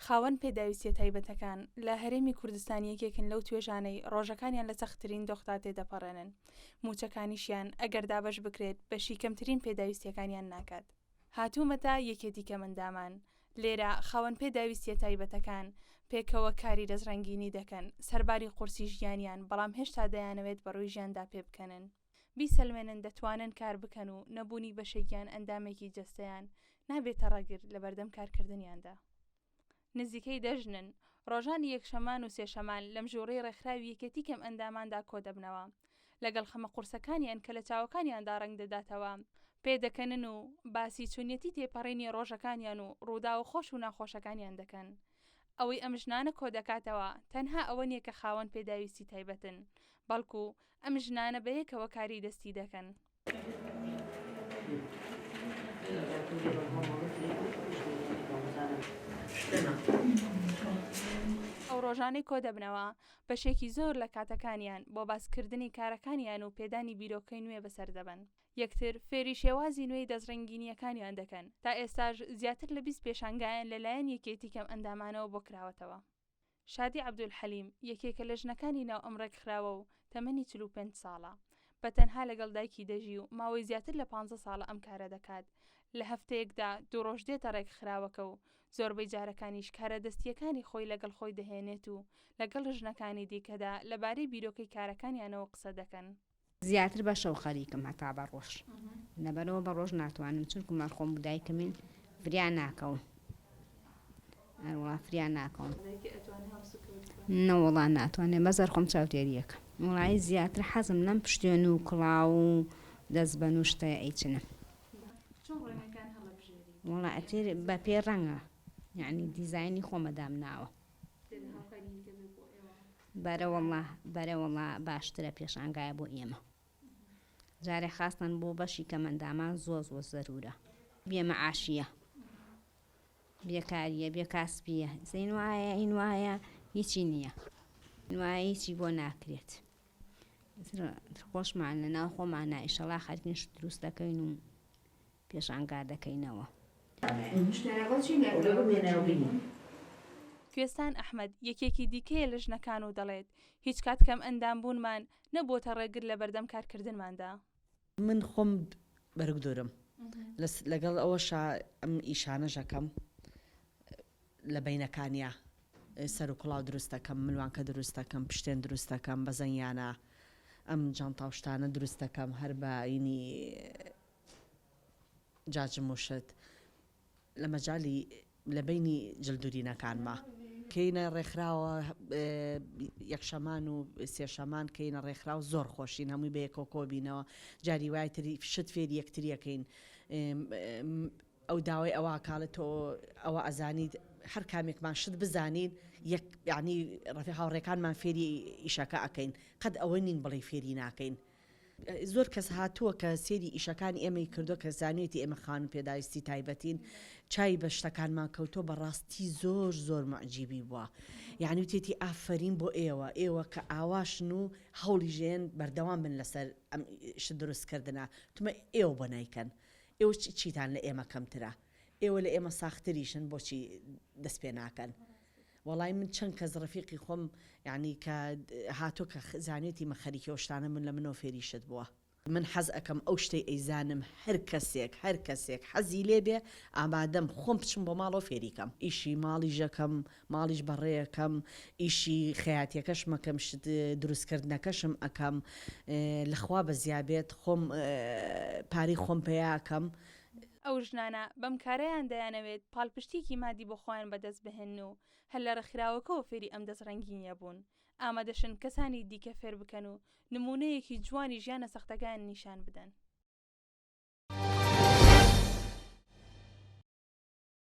خاوەن پێداویستیە تایبەتەکان لە هەرێمی کوردستان یەکێکن لەو توێژانەی ڕۆژەکانیان لە سەختترین دۆختا تێدەپەڕێنن. موچەکانیشیان ئەگەر دابەش بکرێت بەشی کەمترین پێداویستیەکانیان ناکات. هاتوومەتە یەکێتیکە مندامان. لێرە خاوەن پێداویستیە تایبەتەکان پێکەوە کاری دەستڕەنگینی دەکەن، سەرباری قورسی ژیانیان، بەڵام هێشتا دەیانەوێت بەڕووی ژیاندا پێ بکەنن. بیسەلمێنن دەتوانن کار بکەن و نەبوونی بەشێکیان ئەندامێکی جەستەیان نابێتە ڕاگر لە بەردەم کارکردنیاندا. نزیکەی دەژنن، ڕۆژانی یەکشەمان و سێشەمان لەم ژوورەی ڕێکخراوی یەکێتی کەم ئەنداماندا کۆ دەبنەوە، لەگەڵ خەمە قورسەکانیان کە لە چاوەکانیاندا ڕەنگ دەداتەوە پێدەکەنن و باسی چونەتی تێپەڕێنی ڕۆژەکانیان و ڕوودا و خۆش و ناخۆشەکانیان دەکەن. ئەوەی ئەم ژنانە کۆ دەکاتەوە تەنها ئەوە نییە کە خاوەن پێداویستی تایبەتن، بەڵکو ئەم ژنانە بەیەکەوە کاری دەستی دەکەن. ئەو ڕۆژانەی کۆ دەبنەوە بەشێکی زۆر لە کاتەکانیان بۆ باسکردنی کارەکانیان و پێدانی بیرۆکەی نوێ بەسەر دەبن. یەکتر فێری شێوازی نوێی دەستڕەنگینیەکانیان دەکەن تا ئێستاش زیاتر لە 20 پێشانگایان لەلایەن یەکێتی کەم ئەندامانەوە بۆ کراوەتەوە. شادی عەبدولحەلیم یەکێکە لە ژنەکانی ناو ئەم ڕێکخراوە و تەمەنی 45 ساڵە. بەتەنها لەگەڵ دایکی دەژی و ماوەی زیاتر لە 15 ساڵە ئەم کارە دەکات. لە هەفتەیەکدا 2 ڕۆژ دێتە ڕێکخراوەکە و زۆربەی جارەکانیش کارە دەستیەکانی خۆی لەگەڵ خۆی دەهێنێت و لەگەڵ ژنەکانی دیکەدا لەبارەی بیرۆکەی کارەکانیانەوە قسە دەکەن. زیاتر بە شەو خەریکم هەتا بە ڕۆژ لەبەرەوە بە ڕۆژ ناتوانم چونکە مەرخۆم دایکمین فریان ناکەون فریان ناکەون نەوەڵا ناتوانێت بەزەر خۆم چاوتێریەکە وڵایی زیاتر حەزم لەم پشتێن و کڵاو و دەستبەن و شتە ئەیچنە وڵا ئەتێر بە پێ ڕەنگە یعنی دیزایانی خۆمەدام ناوە بەرەوەڵا باشترە پێشانگایە بۆ ئێمە جارێ خاستن بۆ بەشی کەمەندامان زۆر زەرورە بێمە عاشیە بێکاریە بێکاسبیە زین وایە ئین وایە هیچی نییە وایە هیچی بۆ ناکرێت خۆشمان لە ناو خۆمانە ئیشەڵا خەریکین شت دروست دەکەین و پێشانگا دەکەینەوە. کوێستان ئەحمەد یەکێکی دیکەیە لە ژنەکان و دەڵێت هیچ کات کەم ئەندام بوونمان نەبووتە ڕێگر لە بەردەم کارکردنماندا. من خۆم بەرگدۆرم لەگەڵ ئەوەش ئەم ئیشانەش ئەەکەم لە بینەکانیا سەر و کڵاو دروست دەکەم ملوانکە دروست دەکەم پشتێن دروست دەکەم بەزەنیانە ئەم جانتاوشتانە دروست دەکەم هەر بە ئینی جاجم وشت لە مەجای لە بینی جلدورینەکانمە کەینە ڕێکخراوە یەکشەمان و سێشەمان کەینە ڕێکخراو زۆر خۆشین هەمووی بە یەکەوە کۆبینەوە جاری وای تری شت فێری یەکتریەکەین ئەو داوای ئەوە کاڵێتەوە ئەوە ئەزانیت هەر کامێکمان شت بزانین یعنی ڕەفی هاوڕێکانمان فێری ئیشەکە ئەکەین قەت ئەوە نین بڵێ فێری ناکەین. زۆر کەس هاتووە کە سێری ئیشەکانی ئێمەی کردو کە زانێتی ئێمە خانم پێداویستی تایبەتین چای بە شتەکانمان کەوتۆ بەڕاستی زۆر معجیبی بووە یعنی تێتی ئافرین بۆ ئێوە کە ئاواشن و هەوڵی ژێن بەردەوام بن لەسەر ئەم شت دروستکردنە تومە ئێوە بۆ نایکەن ئێوە چیتان لە ئێمە کەمترە ئێوە لە ئێمە ساختریشن بۆچی دەست پێ ناکەن. وەڵای من چەند کەس ڕەفیقی خۆم یعنی کە هاتۆ کە زانێتی مە خەریکەوە شتانە من لە منەوە فێریشت بووە من حەز ئەەکەم ئەو شتەی ئەیزانم هەر کەسێک حەزی لێبێ ئامادەم خۆم بچم بۆ ماڵەوە فێریکەم ئیشی ماڵی ژەکەم ماڵیش بەڕێیەکەم ئیشی خەیاتیەکەش مەکەم شت دروستکردنەکەشم ئەەکەم لەخوا بە زیابێت خۆم پارەی خۆم پێیاکەم. ئەو ژنانە بەم کارەیان دەیانەوێت پاڵپشتێکی مادی بۆ خۆیان بەدەست بهێن و هەر لە ڕێکخراوەکەەوە فێری ئەم دەستڕەنگینیە بوون ئامادەشن کەسانی دیکە فێر بکەن و نمونەیەکی جوانی ژیانە سەختەکان نیشان بدەن.